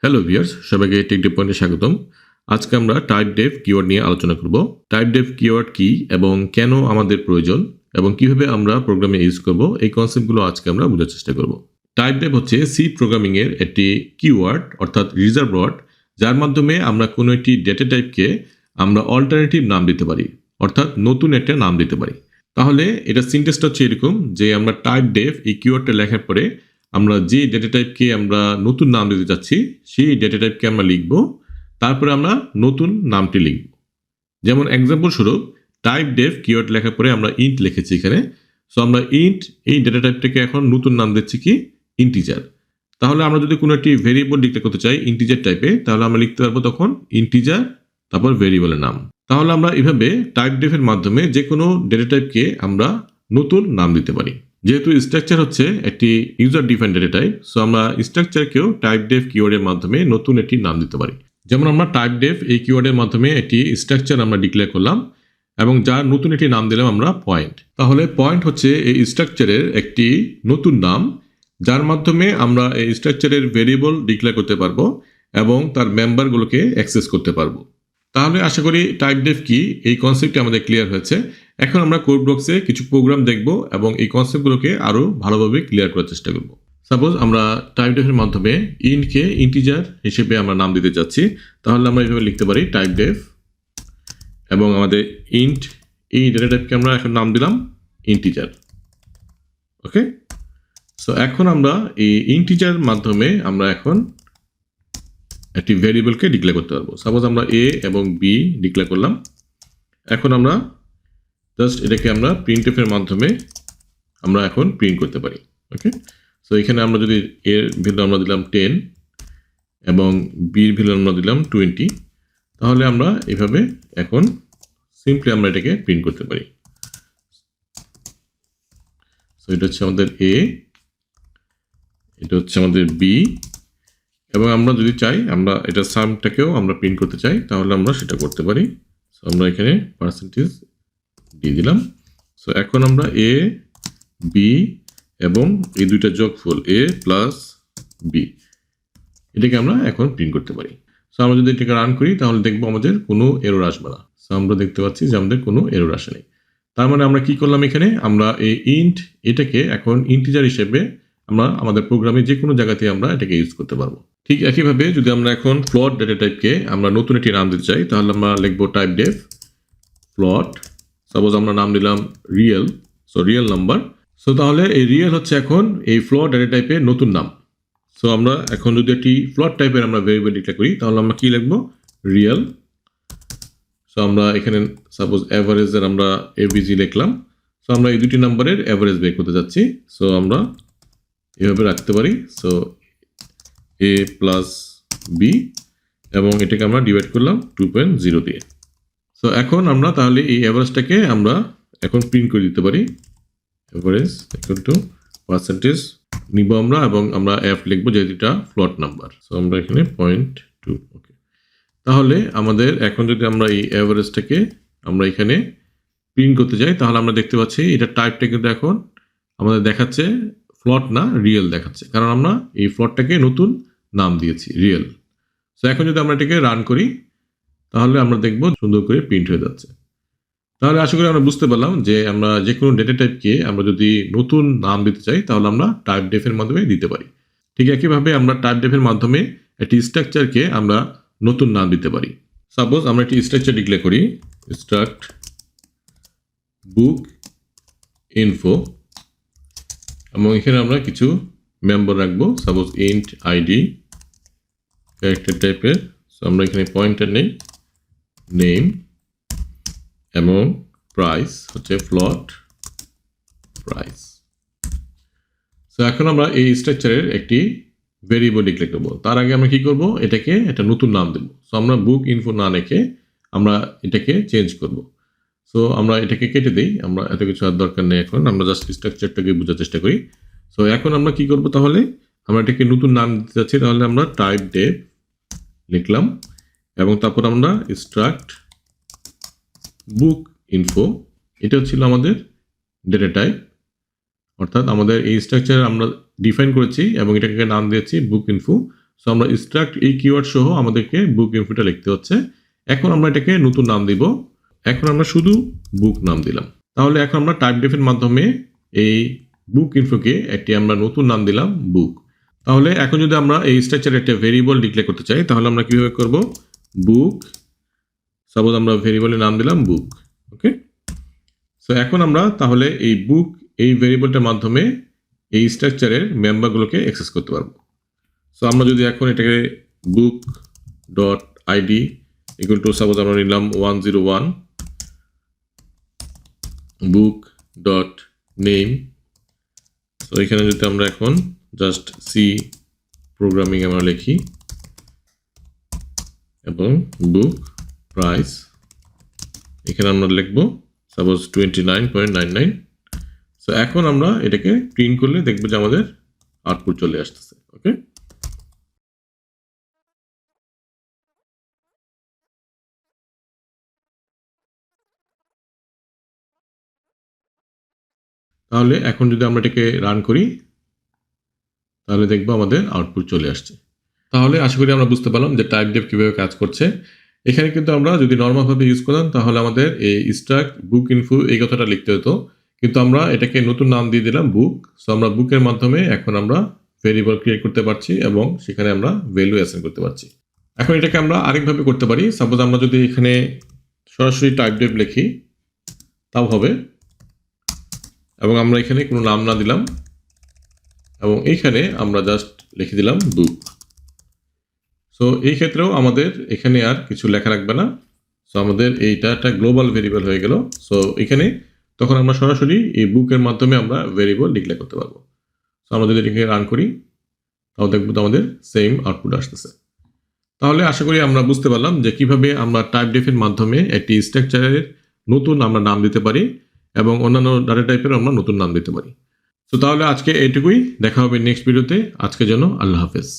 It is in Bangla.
হ্যালো ভিউয়ার্স, সবাইকে টেকডেভ পয়েন্টে স্বাগতম। আজকে আমরা টাইপডেফ কিওয়ার্ড নিয়ে আলোচনা করব। টাইপডেফ কিওয়ার্ড কি এবং কেন আমাদের প্রয়োজন এবং কিভাবে আমরা প্রোগ্রামে ইউজ করব, এই কনসেপ্টগুলো আজকে আমরা বোঝার চেষ্টা করব। টাইপডেফ হচ্ছে সি প্রোগ্রামিং এর একটি কিওয়ার্ড অর্থাৎ রিজার্ভ ওয়ার্ড, যার মাধ্যমে আমরা কোনো একটি ডেটা টাইপকে আমরা অল্টারনেটিভ নাম দিতে পারি, অর্থাৎ নতুন একটা নাম দিতে পারি। তাহলে এটা সিনট্যাক্সটা হচ্ছে এরকম যে আমরা টাইপডেফ এই কিওয়ার্ডটা লেখার পরে আমরা যে ডেটা টাইপকে আমরা নতুন নাম দিতে চাচ্ছি সেই ডেটা টাইপকে আমরা লিখব, তারপরে আমরা নতুন নামটি লিখব। যেমন এক্সাম্পল স্বরূপ টাইপডেফ কিওয়ার্ড লেখার পরে আমরা ইন্ট লিখেছি এখানে। সো আমরা ইন্ট এই ডেটা টাইপটাকে এখন নতুন নাম দিচ্ছি কি ইন্টিজার। তাহলে আমরা যদি কোনো একটি ভেরিয়েবল ডিক্লেয়ার করতে চাই ইন্টিজার টাইপে, তাহলে আমরা লিখতে পারবো তখন ইন্টিজার তারপর ভেরিয়েবলের নাম। তাহলে আমরা এভাবে টাইপডেফের মাধ্যমে যে কোনো ডেটা টাইপকে আমরা নতুন নাম দিতে পারি। যেহেতু স্ট্রাকচার হচ্ছে একটি user define data type, so আমরা স্ট্রাকচারকেও টাইপডেফ কিওয়ার্ডের মাধ্যমে নতুন একটি নাম দিতে পারি। যেমন আমরা টাইপডেফ এই কিওয়ার্ডের মাধ্যমে একটি স্ট্রাকচার আমরা ডিক্লেয়ার করলাম এবং যার নতুন একটি নাম দিলাম আমরা পয়েন্ট। তাহলে পয়েন্ট হচ্ছে এই স্ট্রাকচারের একটি নতুন নাম, যার মাধ্যমে আমরা এই স্ট্রাকচারের ভেরিয়েবল ডিক্লেয়ার করতে পারবো এবং তার মেম্বারগুলোকে অ্যাক্সেস করতে পারবো। তাহলে আশা করি টাইপডেফ কি এই কনসেপ্টটি আমাদের ক্লিয়ার হয়েছে। এখন আমরা কোড ব্লকসে কিছু প্রোগ্রাম দেখব এবং এই কনসেপ্টগুলোকে আরও ভালোভাবে ক্লিয়ার করার চেষ্টা করব। সাপোজ আমরা টাইপডেফের মাধ্যমে ইন্টকে ইন্টিজার হিসেবে আমরা নাম দিতে চাচ্ছি, তাহলে আমরা এইভাবে লিখতে পারি টাইপডেফ এবং আমাদের ইন্ট এই ডেটা টাইপকে আমরা এখন নাম দিলাম ইন্টিজার। ওকে, সো এখন আমরা এই ইন্টিজার মাধ্যমে আমরা এখন একটি ভেরিয়েবলকে ডিক্লেয়ার করতে পারবো। সাপোজ আমরা এ এবং বি ডিক্লেয়ার করলাম। এখন আমরা জাস্ট এটাকে আমরা প্রিন্টএফের মাধ্যমে আমরা এখন প্রিন্ট করতে পারি। ওকে, সো এখানে আমরা যদি এর ভ্যালু আমরা দিলাম 10 এবং বির ভ্যালু আমরা দিলাম 20, তাহলে আমরা এভাবে এখন সিম্পলি আমরা এটাকে প্রিন্ট করতে পারি। সো এটা হচ্ছে আমাদের এ, এটা হচ্ছে আমাদের বি, এবং আমরা যদি চাই আমরা এটা সামটাকেও আমরা প্রিন্ট করতে চাই, তাহলে আমরা সেটা করতে পারি। সো আমরা এখানে পার্সেন্টেজ দিয়ে দিলাম। সো এখন আমরা এ বি এবং এই দুইটা যোগফল এ প্লাস বি, এটাকে আমরা এখন প্রিন্ট করতে পারি। সো আমরা যদি এটাকে রান করি তাহলে দেখবো আমাদের কোনো এরর আসবে না। সো আমরা দেখতে পাচ্ছি যে আমাদের কোনো এরর আসে নেই। তার মানে আমরা কি করলাম, এখানে আমরা এই ইন্ট এটাকে এখন ইন্টিজার হিসেবে আমরা আমাদের প্রোগ্রামে যে কোনো জায়গাতে আমরা এটাকে ইউজ করতে পারবো। ঠিক একইভাবে যদি আমরা এখন ফ্লট ডেটা টাইপকে আমরা নতুন একটি নাম দিতে চাই, তাহলে আমরা লিখবো টাইপডেফ ফ্লট। সাপোজ আমরা নাম দিলাম real, so real number. So তাহলে এই রিয়েল হচ্ছে এখন এই ফ্লট ডেটা টাইপের নতুন নাম। সো আমরা এখন যদি একটি ফ্লট টাইপের আমরা ভেরিয়েবল ডিক্লেয়ার করি, তাহলে আমরা কি লিখবো রিয়েল। সো আমরা এখানে সাপোজ অ্যাভারেজের আমরা এবিজি লিখলাম। সো আমরা এই দুটি নাম্বারের অ্যাভারেজ বের করতে যাচ্ছি। সো আমরা এভাবে রাখতে পারি। সো এ প্লাস বি এবং এটাকে আমরা ডিভাইড করলাম 2.0 দিয়ে। সো এখন আমরা তাহলে এই অ্যাভারেজটাকে আমরা এখন প্রিন্ট করে দিতে পারি। অ্যাভারেজ ইকুয়াল টু পার্সেন্টেজ নিব আমরা এবং আমরা এফ লিখবো যেহেতু এটা ফ্লট নাম্বার। সো আমরা এখানে 0.2। ওকে, তাহলে আমাদের এখন যদি আমরা এই অ্যাভারেজটাকে আমরা এখানে প্রিন্ট করতে যাই, তাহলে আমরা দেখতে পাচ্ছি এটা টাইপটা কিন্তু এখন আমাদের দেখাচ্ছে ফ্লট না রিয়েল দেখাচ্ছে, কারণ আমরা এই ফ্লটটাকে নতুন নাম দিয়েছি রিয়েল। সো এখন যদি আমরা এটাকে রান করি তাহলে আমরা দেখব সুন্দর করে প্রিন্ট হয়ে যাচ্ছে। তাহলে আশা করি আমরা বুঝতে পারলাম যে আমরা যে কোনো ডেটা টাইপকে আমরা যদি নতুন নাম দিতে চাই তাহলে আমরা টাইপডেফের মাধ্যমে দিতে পারি। ঠিক একইভাবে আমরা টাইপডেফের মাধ্যমে একটি স্ট্রাকচারকে আমরা নতুন নাম দিতে পারি। সাপোজ আমরা একটি স্ট্রাকচার ডিক্লেয়ার করি স্ট্রাক্ট বুক ইনফো এবং এখানে আমরা কিছু মেম্বার রাখবো। সাপোজ ইন্ট আইডি ক্যারেক্টার টাইপের। সো আমরা এখানে পয়েন্টার নেই নেম এবং প্রাইস হচ্ছে ফ্লট প্রাইস। সো এখন আমরা এই স্ট্রাকচারের একটি ভেরিয়েবল ডিক্লেয়ার করবো। তার আগে আমরা কি করব, এটাকে একটা নতুন নাম দেবো। সো আমরা বুক ইনফো না রেখে আমরা এটাকে চেঞ্জ করব। সো আমরা এটাকে কেটে দিই, আমরা এত কিছু আর দরকার নেই। এখন আমরা জাস্ট স্ট্রাকচারটাকে বোঝার চেষ্টা করি। সো এখন আমরা কি করব, তাহলে আমরা এটাকে নতুন নাম দিতে যাচ্ছি। তাহলে আমরা টাইপডেফ লিখলাম এবং তারপর আমরা স্ট্রাক্ট বুক ইনফো, এটা ছিল আমাদের ডেটা টাইপ, অর্থাৎ আমাদের এই স্ট্রাকচার আমরা ডিফাইন করেছি এবং এটাকে নাম দিয়েছি বুক ইনফো। সো আমরা স্ট্রাক্ট এই কিওয়ার্ড সহ আমাদেরকে বুক ইনফোটা লিখতে হচ্ছে। এখন আমরা এটাকে নতুন নাম দিব। এখন আমরা শুধু বুক নাম দিলাম। তাহলে এখন আমরা টাইপডেফের মাধ্যমে এই বুক ইনফোকে একটি আমরা নতুন নাম দিলাম বুক। তাহলে এখন যদি আমরা এই স্ট্রাকচারে একটা ভেরিয়েবল ডিক্লেয়ার করতে চাই তাহলে আমরা কিভাবে করব? বুক, সাপোজ আমরা ভেরিয়েবলের নাম দিলাম বুক। ওকে, সো এখন আমরা তাহলে এই বুক এই ভেরিয়েবলটার মাধ্যমে এই স্ট্রাকচারের মেম্বারগুলোকে অ্যাক্সেস করতে পারবো। সো আমরা যদি এখন এটাকে book dot ID equal to suppose আমরা নিলাম 101, বুক ডট নেম, সো এখানে যদি আমরা এখন জাস্ট সি প্রোগ্রামিং আমরা লিখি এবং বুক প্রাইস এখানে আমরা লিখব সাপোজ 29.99। সো এখন আমরা এটাকে প্রিন্ট করলে দেখবো যে আমাদের আউটপুট চলে আসতেছে। ওকে, তাহলে এখন যদি আমরা এটাকে রান করি তাহলে দেখবো আমাদের আউটপুট চলে আসছে। তাহলে আশা করি আমরা বুঝতে পারলাম যে টাইপডেফ কিভাবে কাজ করছে। এখানে কিন্তু আমরা যদি নর্মালভাবে ইউজ করতাম তাহলে আমাদের এই স্ট্রাক্ট বুক ইনফো এই কথাটা লিখতে হতো, কিন্তু আমরা এটাকে নতুন নাম দিয়ে দিলাম বুক। সো আমরা বুকের মাধ্যমে এখন আমরা ভেরিয়েবল ক্রিয়েট করতে পারছি এবং সেখানে আমরা ভ্যালু অ্যাসাইন করতে পারছি। এখন এটাকে আমরা আরেকভাবে করতে পারি। সাপোজ আমরা যদি এখানে সরাসরি টাইপডেফ লিখি তাও হবে, এবং আমরা এখানে কোনো নাম না দিলাম এবং এইখানে আমরা জাস্ট লিখে দিলাম বুক। সো এই ক্ষেত্রেও আমাদের এখানে আর কিছু লেখা লাগবে না। সো আমাদের এইটা একটা গ্লোবাল ভেরিয়েবল হয়ে গেল। সো এখানে তখন আমরা সরাসরি এই বুকের মাধ্যমে আমরা ভেরিয়েবল ডিক্লেয়ার করতে পারবো। সো আমরা যদি এটাকে রান করি তাও দেখবো তো আমাদের সেম আউটপুট আসতেছে। তাহলে আশা করি আমরা বুঝতে পারলাম যে কিভাবে আমরা টাইপডেফের মাধ্যমে একটি স্ট্রাকচারের নতুন আমরা নাম দিতে পারি এবং অন্যান্য ডাটা টাইপের আমরা নতুন নাম দিতে পারি। তো তাহলে আজকে এইটুকুই, দেখা হবে নেক্সট ভিডিওতে। আজকের জন্য আল্লাহ হাফেজ।